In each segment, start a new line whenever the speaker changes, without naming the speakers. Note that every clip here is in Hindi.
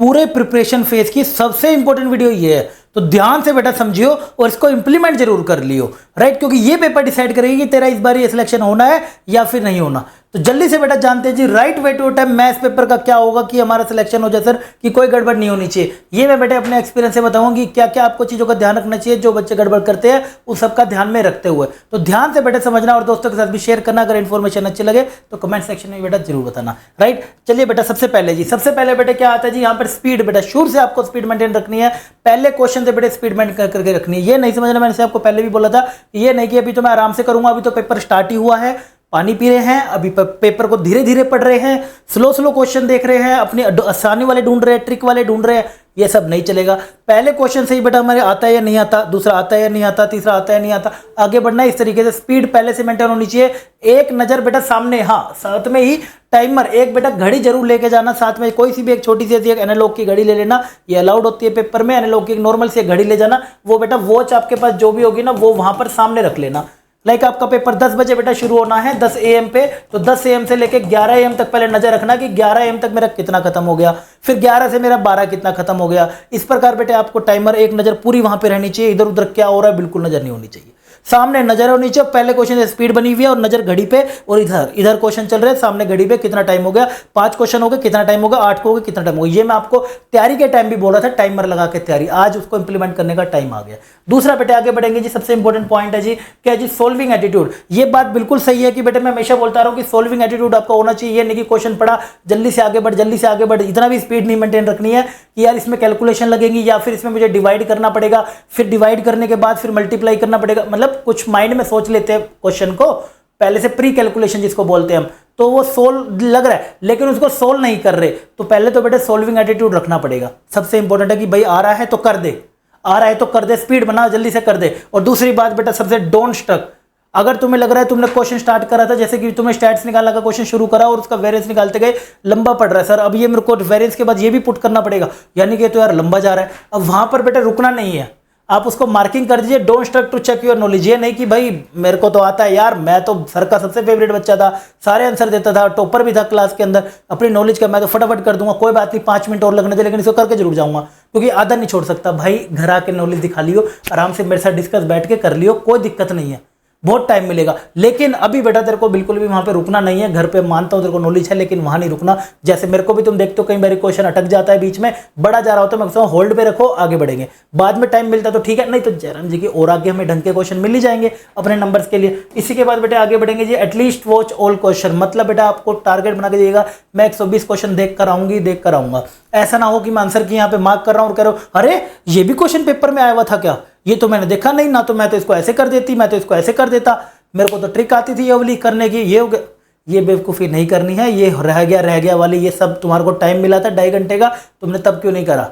पूरे प्रिपरेशन फेज की सबसे इंपॉर्टेंट वीडियो ये है, तो ध्यान से बेटा समझियो और इसको इंप्लीमेंट जरूर कर लियो, राइट। क्योंकि ये पेपर डिसाइड करेगी कि तेरा इस बार ये सिलेक्शन होना है या फिर नहीं होना। तो जल्दी से बेटा जानते हैं जी right way to attempt maths paper का क्या होगा कि हमारा सिलेक्शन हो जाए सर, कि कोई गड़बड़ नहीं होनी चाहिए। ये मैं बेटे अपने एक्सपीरियंस से बताऊंगा कि क्या क्या आपको चीजों का ध्यान रखना चाहिए जो बच्चे गड़बड़ करते हैं उस सबका ध्यान में रखते हुए। तो ध्यान से बेटे समझना और दोस्तों के साथ भी शेयर करना। अगर इन्फॉर्मेशन अच्छी लगे तो कमेंट सेक्शन में बेटा जरूर बताना, राइट। चलिए बेटा सबसे पहले बेटे क्या आता है जी, यहाँ पर स्पीड बेटा शुरू से आपको स्पीड मेंटेन रखनी है। पहले क्वेश्चन से बेटे स्पीड मेंटेन करके रखनी है। ये नहीं समझना, मैंने आपको पहले भी बोला था, ये नहीं कि अभी तो मैं आराम से करूंगा, अभी तो पेपर स्टार्ट ही हुआ है, पानी पी रहे हैं, अभी पेपर को धीरे धीरे पढ़ रहे हैं, स्लो क्वेश्चन देख रहे हैं, अपनी आसानी वाले ढूंढ रहे हैं, ट्रिक वाले ढूंढ रहे हैं, ये सब नहीं चलेगा। पहले क्वेश्चन से ही बेटा हमारे आता है या नहीं आता, दूसरा आता है या नहीं आता, तीसरा आता है या नहीं आता, आगे बढ़ना है इस तरीके से। स्पीड पहले से मेंटेन होनी चाहिए। एक नजर बेटा सामने, हाँ साथ में ही टाइमर, एक बेटा घड़ी जरूर लेके जाना साथ में, कोई सी भी एक छोटी सी ऐसी एक एनालॉग की घड़ी ले लेना, ये अलाउड होती है पेपर में। एनालॉग की एक नॉर्मल सी घड़ी ले जाना, वो बेटा वॉच आपके पास जो भी होगी ना वो वहां पर सामने रख लेना। लाइक आपका पेपर 10 बजे बेटा शुरू होना है 10 AM पे, तो 10 AM से लेके 11 AM तक पहले नजर रखना कि 11 AM तक मेरा कितना खत्म हो गया, फिर 11 से मेरा 12 कितना खत्म हो गया। इस प्रकार बेटे आपको टाइमर, एक नजर पूरी वहां पे रहनी चाहिए, इधर उधर क्या हो रहा है बिल्कुल नजर नहीं होनी चाहिए, सामने नजर होनी चाहिए। पहले क्वेश्चन से स्पीड बनी हुई है और नजर घड़ी पे, और इधर क्वेश्चन चल रहे हैं, सामने घड़ी पे कितना टाइम हो गया, 5 क्वेश्चन हो गए कितना टाइम होगा, 8 हो गए कितना टाइम होगा। ये मैं आपको तैयारी के टाइम भी बोल रहा था, टाइमर लगा के तैयारी, आज उसको इंप्लीमेंट करने का टाइम आ गया। दूसरा बेटे आगे बढ़ेंगे जी, सबसे इंपॉर्टेंट पॉइंट है जी क्या जी, सोल्विंग एटीट्यूड। ये बात बिल्कुल सही है कि बेटे मैं हमेशा बोलता रहा हूं कि सोल्विंग एटीट्यूड आपका होना चाहिए। ये नहीं कि क्वेश्चन पढ़ा जल्दी से आगे बढ़, जल्दी से आगे बढ़, इतना भी स्पीड नहीं मेंटेन रखनी है कि यार इसमें कैलकुलेशन लगेगी या फिर इसमें मुझे डिवाइड करना पड़ेगा, फिर डिवाइड करने के बाद फिर मल्टीप्लाई करना पड़ेगा। मतलब कुछ माइंड में सोच लेते हैं क्वेश्चन को पहले से, प्री कैलकुलेशन जिसको बोलते हैं हम, तो वो सोल्व लग रहा है लेकिन उसको सोल्व नहीं कर रहे। तो पहले तो बेटे सोल्विंग एटीट्यूड रखना पड़ेगा। सबसे इंपॉर्टेंट है कि भाई आ रहा है तो कर दे, आ रहा है तो कर दे, स्पीड बना जल्दी से कर दे। और दूसरी बात बेटा सबसे डोंट स्टक। अगर तुम्हें लग रहा है तुमने क्वेश्चन स्टार्ट करा था, जैसे कि तुम्हें स्टैट्स निकालने का क्वेश्चन शुरू करा और उसका वेरिएंस निकालते गए, लंबा पड़ रहा है सर, अब ये मेरे को वेरिएंस के बाद ये भी पुट करना पड़ेगा, यानी कि तो यार लंबा जा रहा है। अब वहां पर बेटा रुकना नहीं है, आप उसको मार्किंग कर दीजिए, don't stuck to check your knowledge. ये नहीं कि भाई मेरे को तो आता है यार, मैं तो सर का सबसे फेवरेट बच्चा था, सारे आंसर देता था, टॉपर भी था क्लास के अंदर, अपनी नॉलेज का मैं तो फटाफट कर दूंगा, कोई बात नहीं 5 मिनट और लगने दे लेकिन इसको करके जरूर जाऊंगा, क्योंकि आधा नहीं छोड़ सकता। भाई घर आके नॉलेज दिखा लियो, आराम से मेरे साथ डिस्कस बैठ के कर लियो, कोई दिक्कत नहीं है, बहुत टाइम मिलेगा। लेकिन अभी बेटा तेरे को बिल्कुल भी वहां पे रुकना नहीं है। घर पे मानता हूं तेरे को नॉलेज है लेकिन वहां नहीं रुकना। जैसे मेरे को भी तुम देखते हो कई बार क्वेश्चन अटक जाता है बीच में, बड़ा जा रहा होता है, मैं कहता हूं होल्ड पे रखो आगे बढ़ेंगे, बाद में टाइम मिलता है तो ठीक है, नहीं तो जयराम जी की और आगे हमें ढंग के क्वेश्चन मिल ही जाएंगे अपने नंबर्स के लिए। इसी के बाद बेटे आगे बढ़ेंगे जी, एटलीस्ट वॉच ऑल क्वेश्चन। मतलब बेटा आपको टारगेट बना के दिएगा, मैं 120 क्वेश्चन देख कर आऊंगा। ऐसा ना हो कि मैं आंसर की यहाँ पे मार्क कर रहा हूं और कह रहा हूं अरे ये भी क्वेश्चन पेपर में आया हुआ था क्या, ये तो मैंने देखा नहीं ना, तो मैं तो इसको ऐसे कर देती, मैं तो इसको ऐसे कर देता, मेरे को तो ट्रिक आती थी ये वाली करने की, ये बेवकूफ़ी नहीं करनी है। ये रह गया वाली, ये सब तुम्हारे को टाइम मिला था 2.5 घंटे का, तुमने तब क्यों नहीं करा,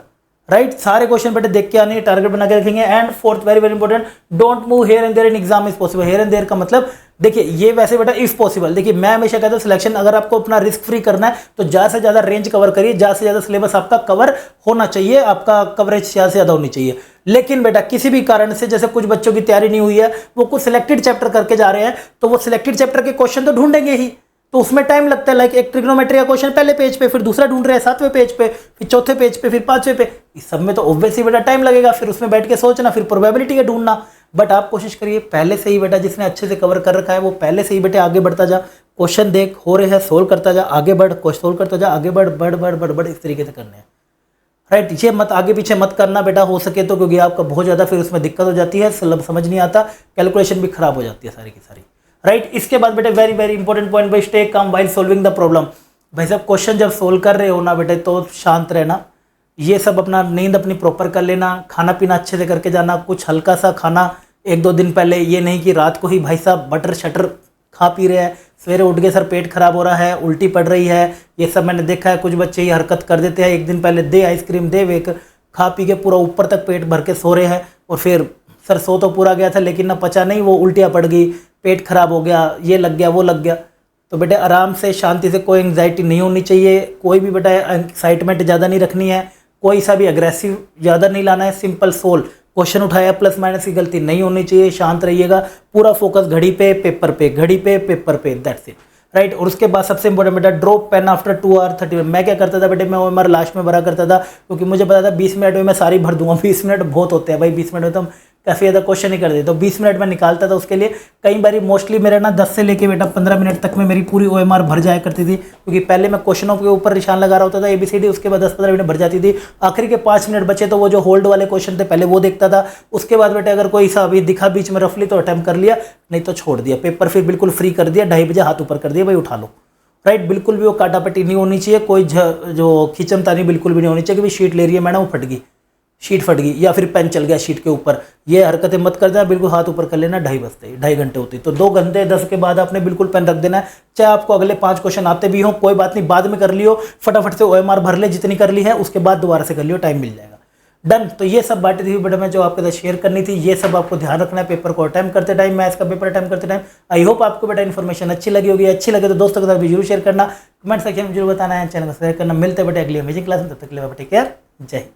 राइट। सारे क्वेश्चन बेटे देख के आने, टारगेट बना के रखेंगे। And fourth very very important, don't move here and there in exam is possible. Here and there का मतलब देखिए ये वैसे बेटा इफ पॉसिबल, देखिए मैं हमेशा कहता हूं सिलेक्शन अगर आपको अपना रिस्क फ्री करना है तो ज्यादा से ज्यादा रेंज कवर करिए, ज्यादा से ज्यादा सिलेबस आपका कवर होना चाहिए, आपका कवरेज ज्यादा से ज्यादा होनी चाहिए। लेकिन बेटा किसी भी कारण से जैसे कुछ बच्चों की तैयारी नहीं हुई है, वो कुछ सिलेक्टेड चैप्टर करके जा रहे हैं, तो वो सिलेक्टेड चैप्टर के क्वेश्चन तो ढूंढेंगे ही, तो उसमें टाइम लगता है। लाइक एक ट्रिग्नोमेट्री का क्वेश्चन पहले पेज पे, फिर दूसरा ढूंढ रहे हैं 7वें पेज पे, फिर 4थे पेज पे, फिर 5वें पे, इस सब में तो ऑब्वियसली बेटा टाइम लगेगा, फिर उसमें बैठ के सोचना, फिर प्रोबेबिलिटी का ढूंढना। बट आप कोशिश करिए पहले से ही बेटा, जिसने अच्छे से कवर कर रखा है वो पहले से ही बेटे आगे बढ़ता जा, क्वेश्चन देख हो रहे हैं सोल्व करता जा, आगे बढ़, सोल्व करता जा, आगे बढ़, इस तरीके से करने हैं, राइट। ये मत आगे पीछे मत करना बेटा हो सके तो, क्योंकि आपका बहुत ज़्यादा फिर उसमें दिक्कत हो जाती है, समझ नहीं आता, कैलकुलेशन भी खराब हो जाती है सारी की सारी, राइट। इसके बाद बेटे वेरी वेरी इंपॉर्टेंट पॉइंट, भाई stay calm while solving the problem. भाई साहब क्वेश्चन जब सोल्व कर रहे हो ना बेटे तो शांत रहना, ये सब अपना नींद अपनी प्रॉपर कर लेना, खाना पीना अच्छे से करके जाना, कुछ हल्का सा खाना 1-2 दिन पहले, ये नहीं कि रात को ही भाई साहब बटर शटर खा पी रहे हैं, सवेरे उठ के सर पेट खराब हो रहा है, उल्टी पड़ रही है, ये सब मैंने देखा है। कुछ बच्चे ये हरकत कर देते हैं, एक दिन पहले दे आइसक्रीम दे वेक, खा पी के पूरा ऊपर तक पेट भर के सो रहे हैं, और फिर सर सो तो पूरा गया था लेकिन ना पचा नहीं, वो उल्टियाँ पड़ गई, पेट खराब हो गया, ये लग गया वो लग गया। तो बेटे आराम से शांति से, कोई एंग्जाइटी नहीं होनी चाहिए, कोई भी बेटा एक्साइटमेंट ज़्यादा नहीं रखनी है, कोई सा भी अग्रेसिव ज़्यादा नहीं लाना है, सिंपल सोल क्वेश्चन उठाया प्लस माइनस की गलती नहीं होनी चाहिए, शांत रहिएगा, पूरा फोकस घड़ी पे पेपर पे, घड़ी पे पेपर पे, दैट्स इट। राइट। और उसके बाद सबसे इंपॉर्टेंट बेटा ड्रॉप पेन आफ्टर 2 hour 30 मैं क्या करता था बेटे, मैं OMR लास्ट में भरा करता था, क्योंकि मुझे पता था 20 मिनट में मैं सारी भर दूंगा। 20 मिनट बहुत होते हैं भाई, 20 मिनट में तो हम काफ़ी ज़्यादा क्वेश्चन ही कर देते, तो 20 मिनट में निकालता था उसके लिए। कई बार मोस्टली मेरा ना 10 से लेके बेटा 15 मिनट तक में मेरी पूरी OMR भर जाया करती थी, क्योंकि पहले मैं क्वेश्चनों के ऊपर निशान लगा रहा होता था ABCD, उसके बाद 10-15 मिनट भर जाती थी। आखिरी के 5 मिनट बचे तो वो जो होल्ड वाले क्वेश्चन थे पहले वो देखता था, उसके बाद बेटा अगर कोई सा अभी दिखा बीच में रफली तो अटेम्प्ट कर लिया, नहीं तो छोड़ दिया। पेपर फिर बिल्कुल फ्री कर दिया, 2:30 बजे हाथ ऊपर कर दिया, भाई उठा लो। राइट, बिल्कुल भी वो काटापट्टी नहीं होनी चाहिए, कोई जो खींचमतानी बिल्कुल भी नहीं होनी चाहिए कि शीट ले रही है मैडम वो फट गई, शीट फट गई या फिर पेन चल गया शीट के ऊपर, ये हरकतें मत कर देना। बिल्कुल हाथ ऊपर कर लेना, 2:30 बजते 2:30 घंटे होती तो 2 घंटे 10 के बाद आपने बिल्कुल पेन रख देना है। चाहे आपको अगले 5 क्वेश्चन आते भी हो कोई बात नहीं, बाद में कर लियो, फटाफट से OMR भर ले जितनी कर ली है, उसके बाद दोबारा से कर लियो, टाइम मिल जाएगा। डन। तो ये सब बातें थी बेटा मैं जो आपके साथ शेयर करनी थी, ये सब आपको ध्यान रखना है पेपर को अटेम्प्ट करते टाइम, मैथ्स का पेपर अटेम्प्ट करते टाइम। आई होप आपको बेटा इन्फॉर्मेशन अच्छी लगी होगी, अच्छी लगे तो दोस्तों के साथ भी जरूर शेयर करना, कमेंट सेक्शन में जरूर बताना है, चैनल को सब्सक्राइब करना। मिलते हैं बेटा अगली अमेजिंग क्लास में, तब तक के लिए टेक केयर, जय हिंद।